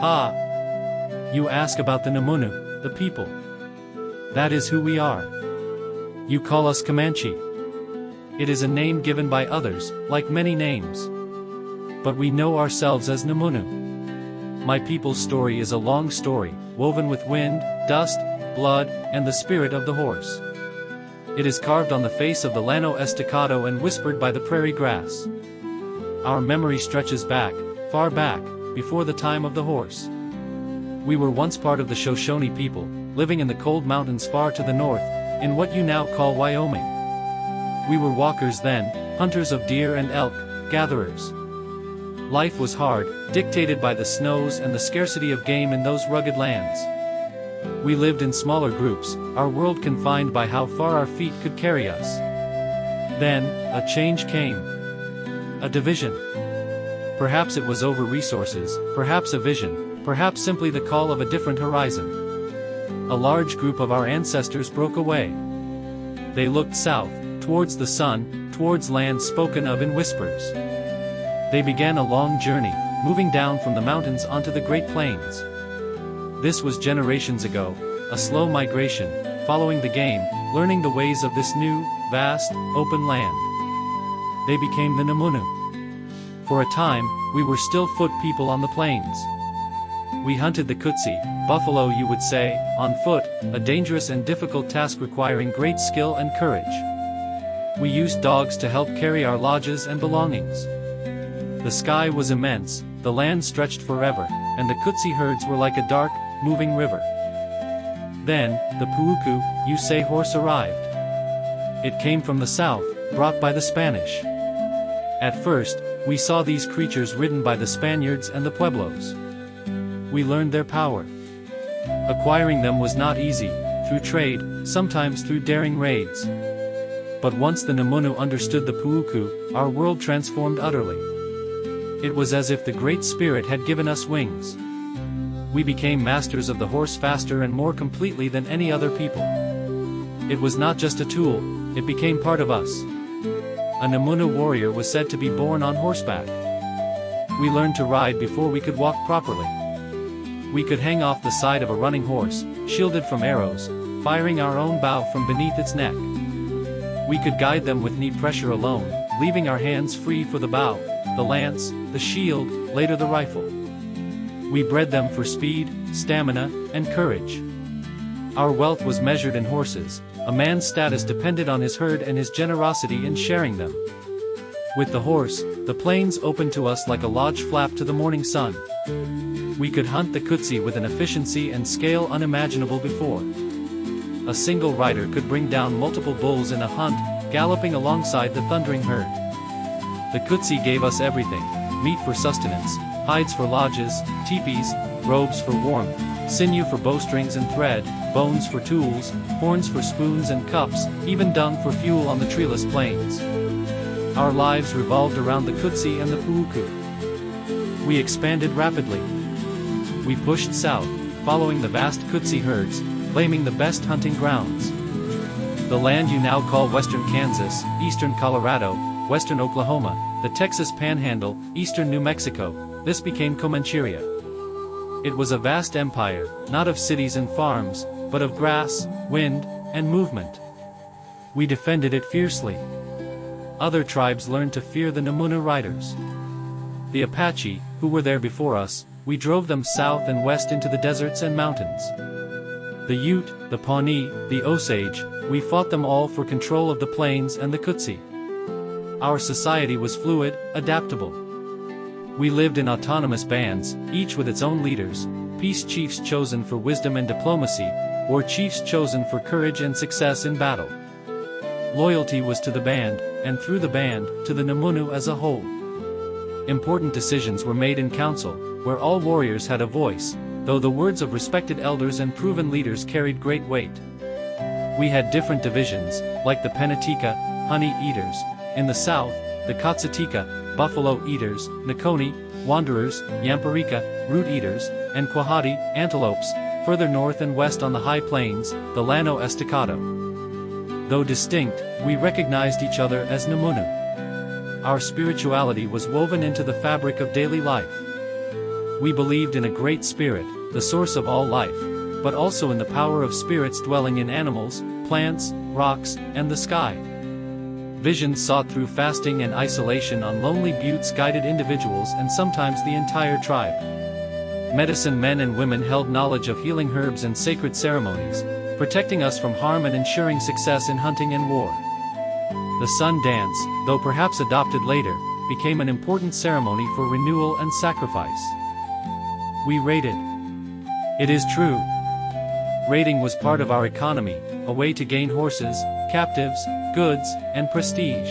Ha! You ask about the Namunu, the people. That is who we are. You call us Comanche. It is a name given by others, like many names. But we know ourselves as Namunu. My people's story is a long story, woven with wind, dust, blood, and the spirit of the horse. It is carved on the face of the Llano Estacado and whispered by the prairie grass. Our memory stretches back, far back, before the time of the horse. We were once part of the Shoshone people, living in the cold mountains far to the north, in what you now call Wyoming. We were walkers then, hunters of deer and elk, gatherers. Life was hard, dictated by the snows and the scarcity of game in those rugged lands. We lived in smaller groups, our world confined by how far our feet could carry us. Then, a change came. A division. Perhaps it was over resources, perhaps a vision, perhaps simply the call of a different horizon. A large group of our ancestors broke away. They looked south, towards the sun, towards lands spoken of in whispers. They began a long journey, moving down from the mountains onto the Great Plains. This was generations ago, a slow migration, following the game, learning the ways of this new, vast, open land. They became the Namunu. For a time, we were still foot people on the plains. We hunted the Kutsi, buffalo you would say, on foot, a dangerous and difficult task requiring great skill and courage. We used dogs to help carry our lodges and belongings. The sky was immense, the land stretched forever, and the Kutsi herds were like a dark, moving river. Then, the Puuku, you say horse arrived. It came from the south, brought by the Spanish. At first, we saw these creatures ridden by the Spaniards and the Pueblos. We learned their power. Acquiring them was not easy, through trade, sometimes through daring raids. But once the Namunu understood the Puuku, our world transformed utterly. It was as if the Great Spirit had given us wings. We became masters of the horse faster and more completely than any other people. It was not just a tool, it became part of us. A Namunu warrior was said to be born on horseback. We learned to ride before we could walk properly. We could hang off the side of a running horse, shielded from arrows, firing our own bow from beneath its neck. We could guide them with knee pressure alone, leaving our hands free for the bow, the lance, the shield, later the rifle. We bred them for speed, stamina, and courage. Our wealth was measured in horses, a man's status depended on his herd and his generosity in sharing them. With the horse, the plains opened to us like a lodge flap to the morning sun. We could hunt the Kutsi with an efficiency and scale unimaginable before. A single rider could bring down multiple bulls in a hunt, galloping alongside the thundering herd. The Kutsi gave us everything: meat for sustenance, hides for lodges, teepees, robes for warmth, sinew for bowstrings and thread, bones for tools, horns for spoons and cups, even dung for fuel on the treeless plains. Our lives revolved around the Kutsi and the Puuku. We expanded rapidly. We pushed south, following the vast Kutsi herds, claiming the best hunting grounds. The land you now call western Kansas, eastern Colorado, western Oklahoma, the Texas Panhandle, eastern New Mexico, this became Comancheria. It was a vast empire, not of cities and farms, but of grass, wind, and movement. We defended it fiercely. Other tribes learned to fear the Namunu riders. The Apache, who were there before us, we drove them south and west into the deserts and mountains. The Ute, the Pawnee, the Osage, we fought them all for control of the plains and the Kutsi. Our society was fluid, adaptable. We lived in autonomous bands, each with its own leaders, peace chiefs chosen for wisdom and diplomacy, or chiefs chosen for courage and success in battle. Loyalty was to the band, and through the band, to the Namunu as a whole. Important decisions were made in council, where all warriors had a voice, though the words of respected elders and proven leaders carried great weight. We had different divisions, like the Penatika, honey eaters, in the south, the Katsatika, buffalo eaters, Nakoni, wanderers, Yamparika, root eaters, and Quahati, antelopes, further north and west on the high plains, the Llano Estacado. Though distinct, we recognized each other as Namunu. Our spirituality was woven into the fabric of daily life. We believed in a great spirit, the source of all life, but also in the power of spirits dwelling in animals, plants, rocks, and the sky. Visions sought through fasting and isolation on lonely buttes guided individuals and sometimes the entire tribe. Medicine men and women held knowledge of healing herbs and sacred ceremonies, protecting us from harm and ensuring success in hunting and war. The sun dance, though perhaps adopted later, became an important ceremony for renewal and sacrifice. We raided. It is true. Raiding was part of our economy, a way to gain horses, captives, goods, and prestige.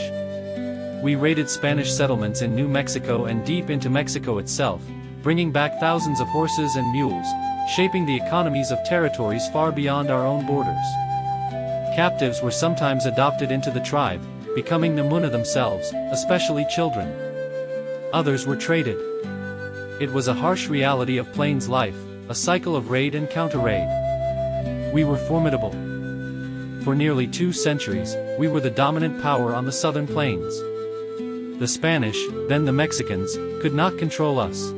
We raided Spanish settlements in New Mexico and deep into Mexico itself, bringing back thousands of horses and mules, shaping the economies of territories far beyond our own borders. Captives were sometimes adopted into the tribe, becoming Namuna themselves, especially children. Others were traded. It was a harsh reality of Plains life, a cycle of raid and counter-raid. We were formidable. For nearly 2 centuries, we were the dominant power on the southern plains. The Spanish, then the Mexicans, could not control us.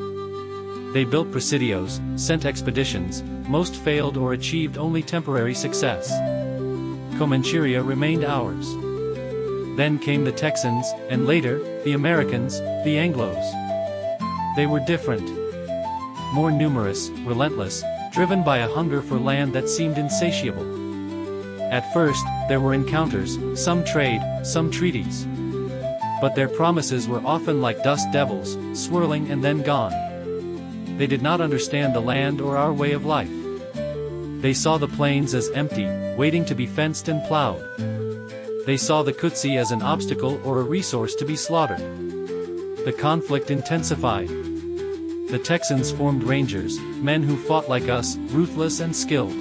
They built presidios, sent expeditions, most failed or achieved only temporary success. Comancheria remained ours. Then came the Texans, and later, the Americans, the Anglos. They were different. More numerous, relentless, driven by a hunger for land that seemed insatiable. At first, there were encounters, some trade, some treaties. But their promises were often like dust devils, swirling and then gone. They did not understand the land or our way of life. They saw the plains as empty, waiting to be fenced and plowed. They saw the Kutsi as an obstacle or a resource to be slaughtered. The conflict intensified. The Texans formed rangers, men who fought like us, ruthless and skilled.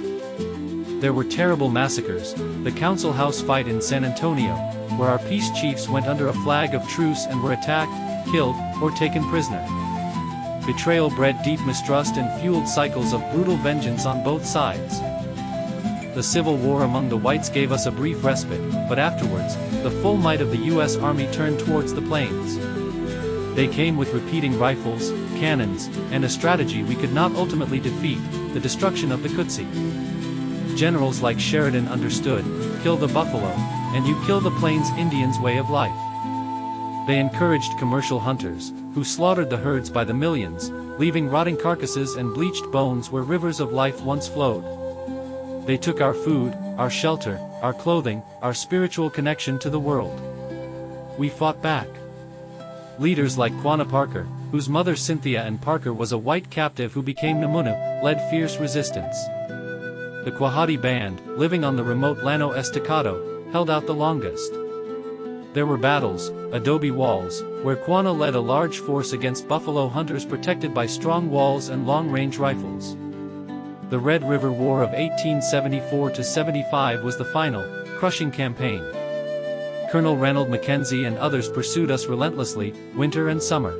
There were terrible massacres, the Council House fight in San Antonio, where our peace chiefs went under a flag of truce and were attacked, killed, or taken prisoner. Betrayal bred deep mistrust and fueled cycles of brutal vengeance on both sides. The Civil War among the whites gave us a brief respite, but afterwards, the full might of the U.S. Army turned towards the plains. They came with repeating rifles, cannons, and a strategy we could not ultimately defeat, the destruction of the Kutsi. Generals like Sheridan understood, kill the buffalo, and you kill the Plains Indians' way of life. They encouraged commercial hunters, who slaughtered the herds by the millions, leaving rotting carcasses and bleached bones where rivers of life once flowed. They took our food, our shelter, our clothing, our spiritual connection to the world. We fought back. Leaders like Quanah Parker, whose mother Cynthia and Parker was a white captive who became Namuna, led fierce resistance. The Quahati band, living on the remote Llano Estacado, held out the longest. There were battles, adobe walls, where Quanah led a large force against buffalo hunters protected by strong walls and long-range rifles. The Red River War of 1874–75 was the final, crushing campaign. Colonel Ranald Mackenzie and others pursued us relentlessly, winter and summer.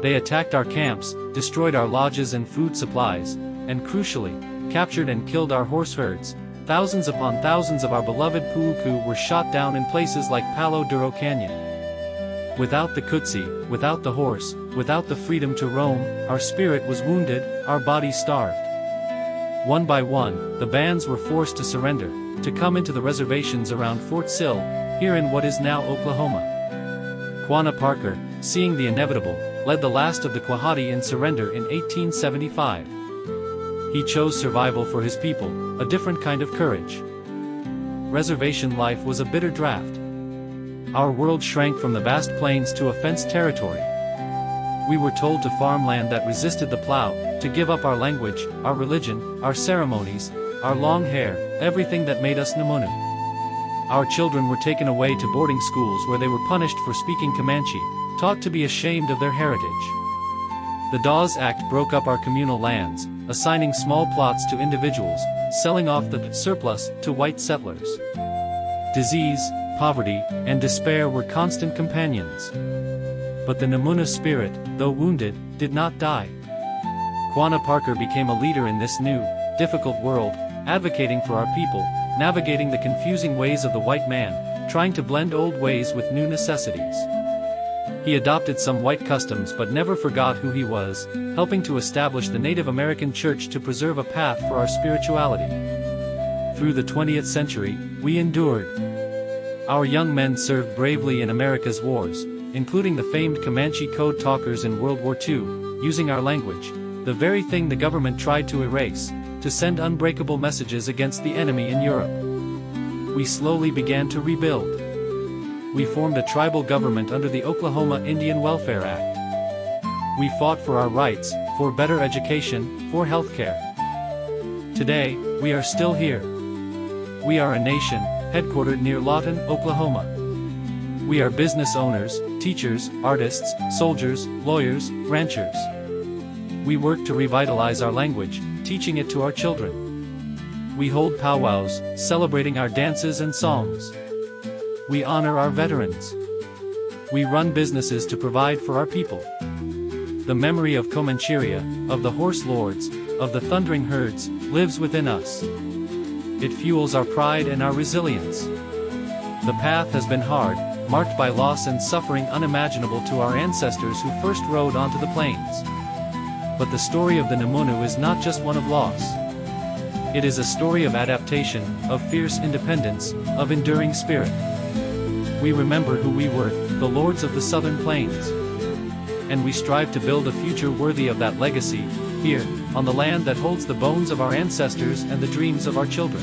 They attacked our camps, destroyed our lodges and food supplies, and crucially, captured and killed our horse herds. Thousands upon thousands of our beloved Puuku were shot down in places like Palo Duro Canyon. Without the Kutsi, without the horse, without the freedom to roam, our spirit was wounded, our bodies starved. One by one, the bands were forced to surrender, to come into the reservations around Fort Sill, here in what is now Oklahoma. Quanah Parker, seeing the inevitable, led the last of the Quahati in surrender in 1875. He chose survival for his people, a different kind of courage. Reservation life was a bitter draft. Our world shrank from the vast plains to a fenced territory. We were told to farm land that resisted the plow, to give up our language, our religion, our ceremonies, our long hair, everything that made us Namunu. Our children were taken away to boarding schools where they were punished for speaking Comanche, taught to be ashamed of their heritage. The Dawes Act broke up our communal lands, assigning small plots to individuals, selling off the surplus to white settlers. Disease, poverty, and despair were constant companions. But the Namuna spirit, though wounded, did not die. Quanah Parker became a leader in this new, difficult world, advocating for our people, navigating the confusing ways of the white man, trying to blend old ways with new necessities. He adopted some white customs but never forgot who he was, helping to establish the Native American Church to preserve a path for our spirituality. Through the 20th century, we endured. Our young men served bravely in America's wars, including the famed Comanche code talkers in World War II, using our language, the very thing the government tried to erase, to send unbreakable messages against the enemy in Europe. We slowly began to rebuild. We formed a tribal government under the Oklahoma Indian Welfare Act. We fought for our rights, for better education, for healthcare. Today, we are still here. We are a nation, headquartered near Lawton, Oklahoma. We are business owners, teachers, artists, soldiers, lawyers, ranchers. We work to revitalize our language, teaching it to our children. We hold powwows, celebrating our dances and songs. We honor our veterans. We run businesses to provide for our people. The memory of Comancheria, of the horse lords, of the thundering herds, lives within us. It fuels our pride and our resilience. The path has been hard, marked by loss and suffering unimaginable to our ancestors who first rode onto the plains. But the story of the Numunu is not just one of loss. It is a story of adaptation, of fierce independence, of enduring spirit. We remember who we were, the lords of the southern plains. And we strive to build a future worthy of that legacy, here, on the land that holds the bones of our ancestors and the dreams of our children.